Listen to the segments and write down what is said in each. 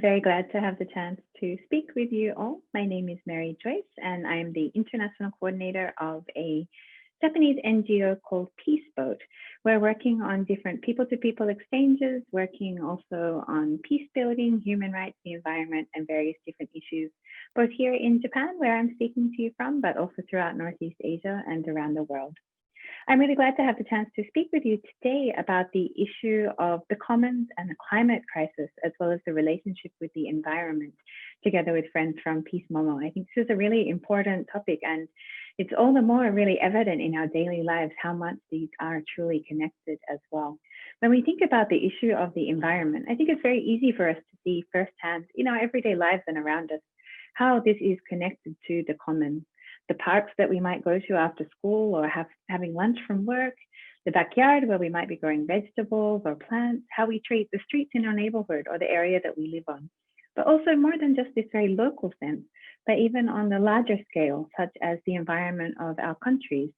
I'm very glad to have the chance to speak with you all. My name is Meri Joyce, and I'm the international coordinator of a Japanese NGO called Piesboat. We're working on different people-to-people exchanges, working also on peace building, human rights, the environment, and various different issues, both here in Japan, where I'm speaking to you from, but also throughout Northeast Asia and around the world. I'm really glad to have the chance to speak with you today about the issue of the commons and the climate crisis, as well as the relationship with the environment, together with friends from Piesmomo. I think this is a really important topic, and it's all the more really evident in our daily lives how much these are truly connected as well. When we think about the issue of the environment, I think it's very easy for us to see firsthand in our everyday lives and around us how this is connected to the commons. The parks that we might go to after school or having lunch from work, the backyard where we might be growing vegetables or plants, how we treat the streets in our neighborhood or the area that we live on. But also more than just this very local sense, but even on the larger scale, such as the environment of our countries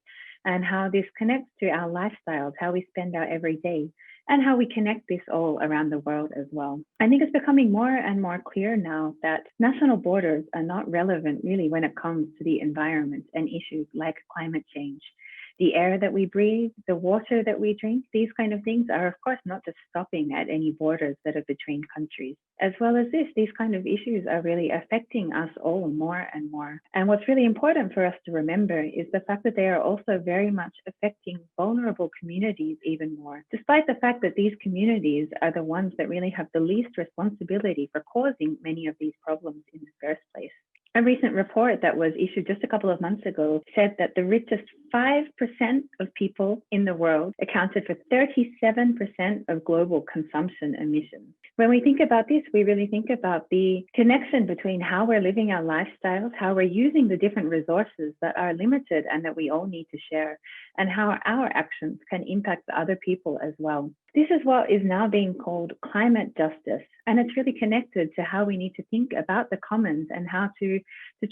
and how this connects to our lifestyles, how we spend our everyday, and how we connect this all around the world as well. I think it's becoming more and more clear now that national borders are not relevant really when it comes to the environment and issues like climate change. The air that we breathe, the water that we drink, these kind of things are of course not just stopping at any borders that are between countries. As well as this, these kind of issues are really affecting us all more and more. And what's really important for us to remember is the fact that they are also very much affecting vulnerable communities even more, despite the fact that these communities are the ones that really have the least responsibility for causing many of these problems in the first place. A recent report that was issued just a couple of months ago said that the richest 5% of people in the world accounted for 37% of global consumption emissions. When we think about this, we really think about the connection between how we're living our lifestyles, how we're using the different resources that are limited and that we all need to share, and how our actions can impact other people as well. This is what is now being called climate justice, and it's really connected to how we need to think about the commons and how to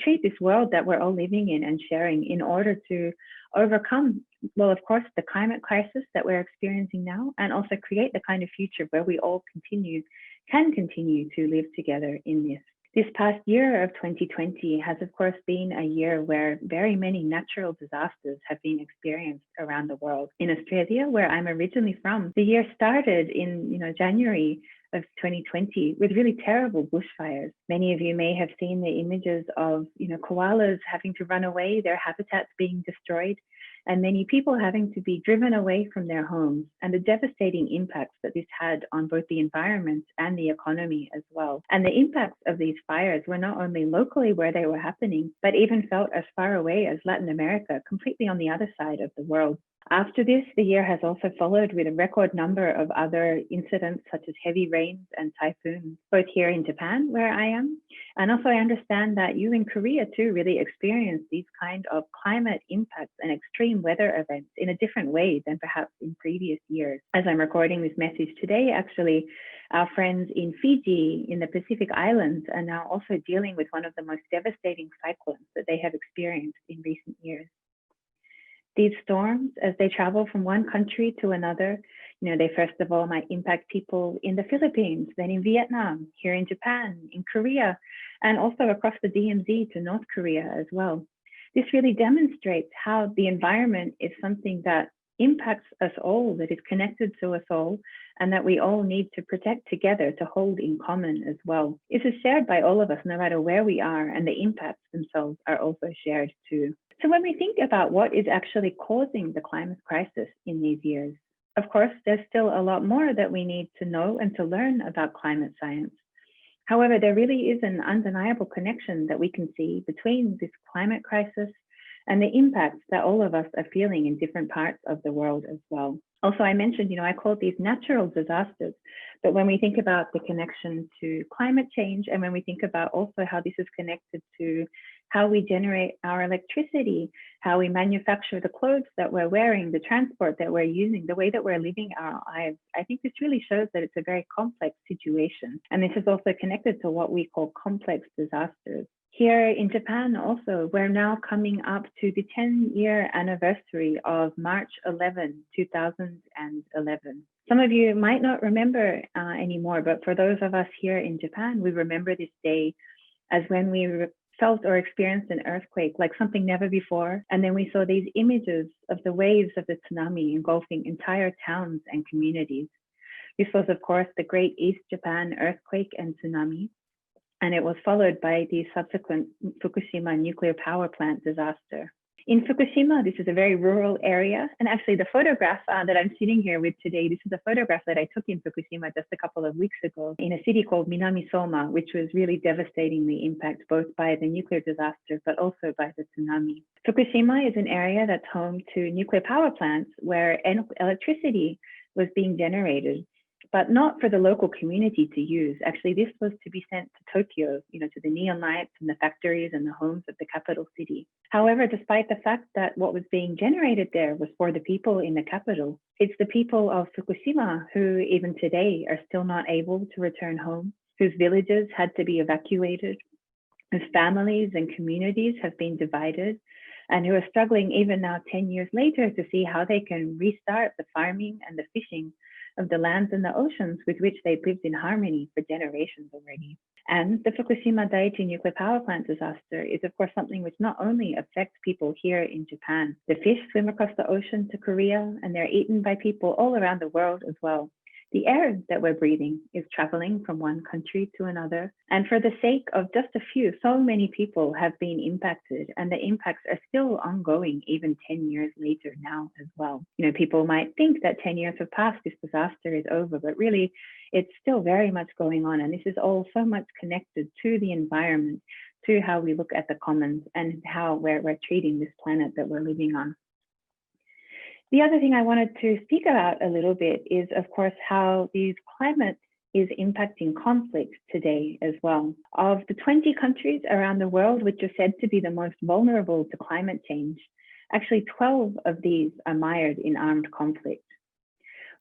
treat this world that we're all living in and sharing in order to overcome, well, of course, the climate crisis that we're experiencing now, and also create the kind of future where we all can continue to live together in this. This past year of 2020 has, of course, been a year where very many natural disasters have been experienced around the world. In Australia, where I'm originally from, the year started in January of 2020 with really terrible bushfires. Many of you may have seen the images of koalas having to run away, their habitats being destroyed, and many people having to be driven away from their homes, and the devastating impacts that this had on both the environment and the economy as well. And the impacts of these fires were not only locally where they were happening, but even felt as far away as Latin America, completely on the other side of the world. After this, the year has also followed with a record number of other incidents such as heavy rains and typhoons, both here in Japan, where I am. And also I understand that you in Korea too really experienced these kind of climate impacts and extreme weather events in a different way than perhaps in previous years. As I'm recording this message today, actually, our friends in Fiji, in the Pacific Islands, are now also dealing with one of the most devastating cyclones that they have experienced in recent years. These storms, as they travel from one country to another, they first of all might impact people in the Philippines, then in Vietnam, here in Japan, in Korea, and also across the DMZ to North Korea as well. This really demonstrates how the environment is something that impacts us all, that is connected to us all, and that we all need to protect together, to hold in common as well. This is shared by all of us, no matter where we are, and the impacts themselves are also shared too. So when we think about what is actually causing the climate crisis in these years, of course, there's still a lot more that we need to know and to learn about climate science. However, there really is an undeniable connection that we can see between this climate crisis and the impacts that all of us are feeling in different parts of the world as well. Also, I mentioned, I called these natural disasters, but when we think about the connection to climate change, and when we think about also how this is connected to how we generate our electricity, how we manufacture the clothes that we're wearing, the transport that we're using, the way that we're living our lives, I think this really shows that it's a very complex situation. And this is also connected to what we call complex disasters. Here in Japan also, we're now coming up to the 10-year anniversary of March 11, 2011. Some of you might not remember anymore, but for those of us here in Japan, we remember this day as when we felt or experienced an earthquake like something never before. And then we saw these images of the waves of the tsunami engulfing entire towns and communities. This was, of course, the Great East Japan earthquake and tsunami. And it was followed by the subsequent Fukushima nuclear power plant disaster. In Fukushima, this is a very rural area. And actually the photograph that I'm sitting here with today, this is a photograph that I took in Fukushima just a couple of weeks ago in a city called Minamisoma, which was really devastatingly impacted both by the nuclear disaster, but also by the tsunami. Fukushima is an area that's home to nuclear power plants where electricity was being generated, but not for the local community to use. Actually, this was to be sent to Tokyo, to the neon lights and the factories and the homes of the capital city. However, despite the fact that what was being generated there was for the people in the capital, it's the people of Fukushima who even today are still not able to return home, whose villages had to be evacuated, whose families and communities have been divided, and who are struggling even now 10 years later to see how they can restart the farming and the fishing of the lands and the oceans with which they've lived in harmony for generations already. And the Fukushima Daiichi nuclear power plant disaster is, of course, something which not only affects people here in Japan. The fish swim across the ocean to Korea, and they're eaten by people all around the world as well. The air that we're breathing is traveling from one country to another. And for the sake of just a few, so many people have been impacted, and the impacts are still ongoing even 10 years later now as well. People might think that 10 years have passed, this disaster is over, but really it's still very much going on. And this is all so much connected to the environment, to how we look at the commons and how we're treating this planet that we're living on. The other thing I wanted to speak about a little bit is, of course, how the climate is impacting conflict today as well. Of the 20 countries around the world which are said to be the most vulnerable to climate change, actually 12 of these are mired in armed conflict.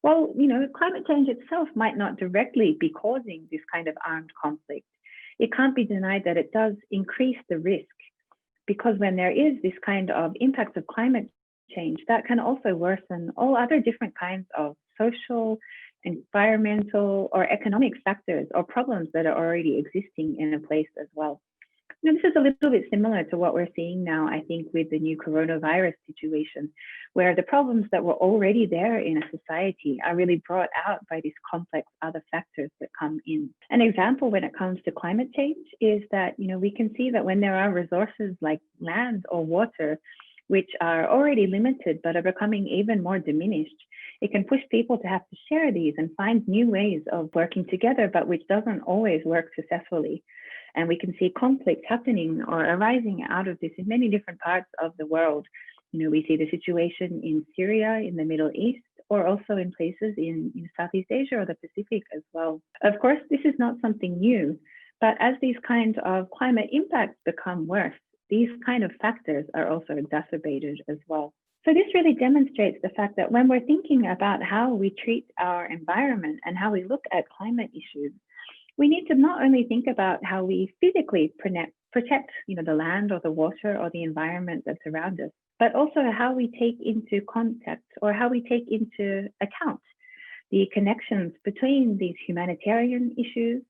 Well, climate change itself might not directly be causing this kind of armed conflict. It can't be denied that it does increase the risk, because when there is this kind of impact of climate change, that can also worsen all other different kinds of social, environmental, or economic factors or problems that are already existing in a place as well. This is a little bit similar to what we're seeing now, I think, with the new coronavirus situation, where the problems that were already there in a society are really brought out by these complex other factors that come in. An example when it comes to climate change is that, we can see that when there are resources like land or water, which are already limited but are becoming even more diminished, it can push people to have to share these and find new ways of working together, but which doesn't always work successfully. And we can see conflict happening or arising out of this in many different parts of the world. We see the situation in Syria, in the Middle East, or also in places in Southeast Asia or the Pacific as well. Of course, this is not something new, but as these kinds of climate impacts become worse, these kind of factors are also exacerbated as well. So this really demonstrates the fact that when we're thinking about how we treat our environment and how we look at climate issues, we need to not only think about how we physically protect the land or the water or the environment that's around us, but also how we take into contact or how we take into account the connections between these humanitarian issues,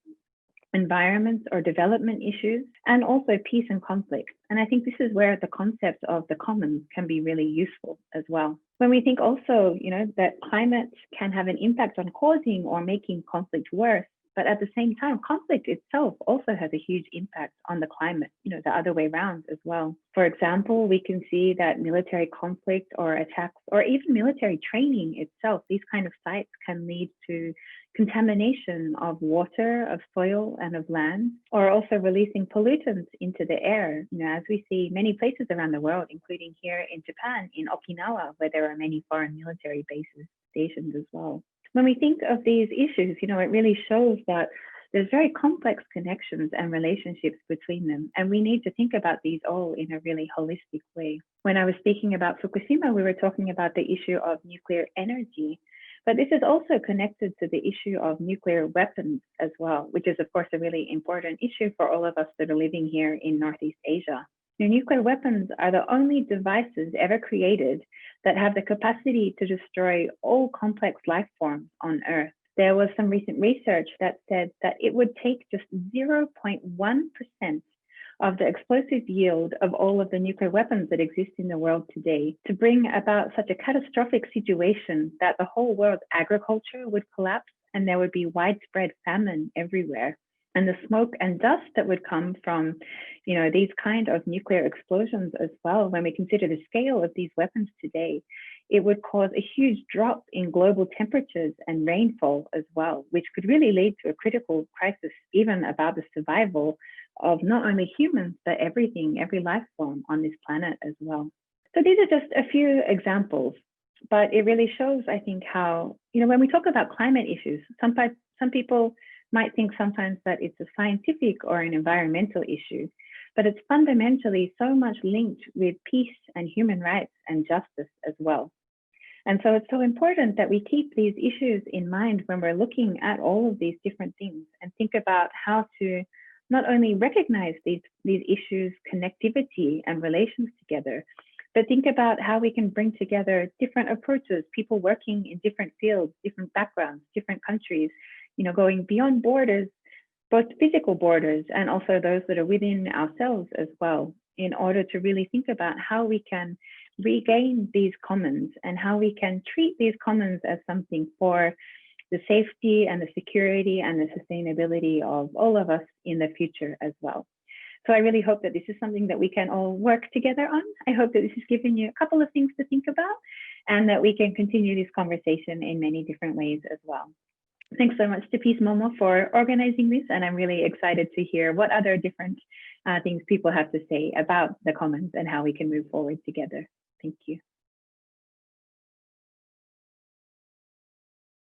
environments or development issues, and also peace and conflict. And I think this is where the concept of the commons can be really useful as well. When we think also, that climate can have an impact on causing or making conflict worse, but at the same time, conflict itself also has a huge impact on the climate, the other way around as well. For example, we can see that military conflict or attacks or even military training itself, these kind of sites can lead to contamination of water, of soil, and of land, or also releasing pollutants into the air, as we see many places around the world, including here in Japan, in Okinawa, where there are many foreign military bases stationed as well. When we think of these issues, it really shows that there's very complex connections and relationships between them, and we need to think about these all in a really holistic way. When I was speaking about Fukushima, we were talking about the issue of nuclear energy, But this is also connected to the issue of nuclear weapons as well, which is, of course, a really important issue for all of us that are living here in Northeast Asia. Nuclear weapons are the only devices ever created that have the capacity to destroy all complex life forms on Earth. There was some recent research that said that it would take just 0.1% of the explosive yield of all of the nuclear weapons that exist in the world today to bring about such a catastrophic situation that the whole world's agriculture would collapse and there would be widespread famine everywhere. And the smoke and dust that would come from, these kind of nuclear explosions as well, when we consider the scale of these weapons today, it would cause a huge drop in global temperatures and rainfall as well, which could really lead to a critical crisis, even about the survival of not only humans, but everything, every life form on this planet as well. So these are just a few examples, but it really shows, I think, how, when we talk about climate issues, some people might think sometimes that it's a scientific or an environmental issue, but it's fundamentally so much linked with peace and human rights and justice as well. And so it's so important that we keep these issues in mind when we're looking at all of these different things and think about how to not only recognize these issues, connectivity and relations together, but think about how we can bring together different approaches, people working in different fields, different backgrounds, different countries, going beyond borders, both physical borders and also those that are within ourselves as well, in order to really think about how we can regain these commons and how we can treat these commons as something for the safety and the security and the sustainability of all of us in the future as well. So I really hope that this is something that we can all work together on. I hope that this has given you a couple of things to think about and that we can continue this conversation in many different ways as well. Thanks so much to Piesmomo for organizing this, and I'm really excited to hear what other different things people have to say about the commons and how we can move forward together. Thank you.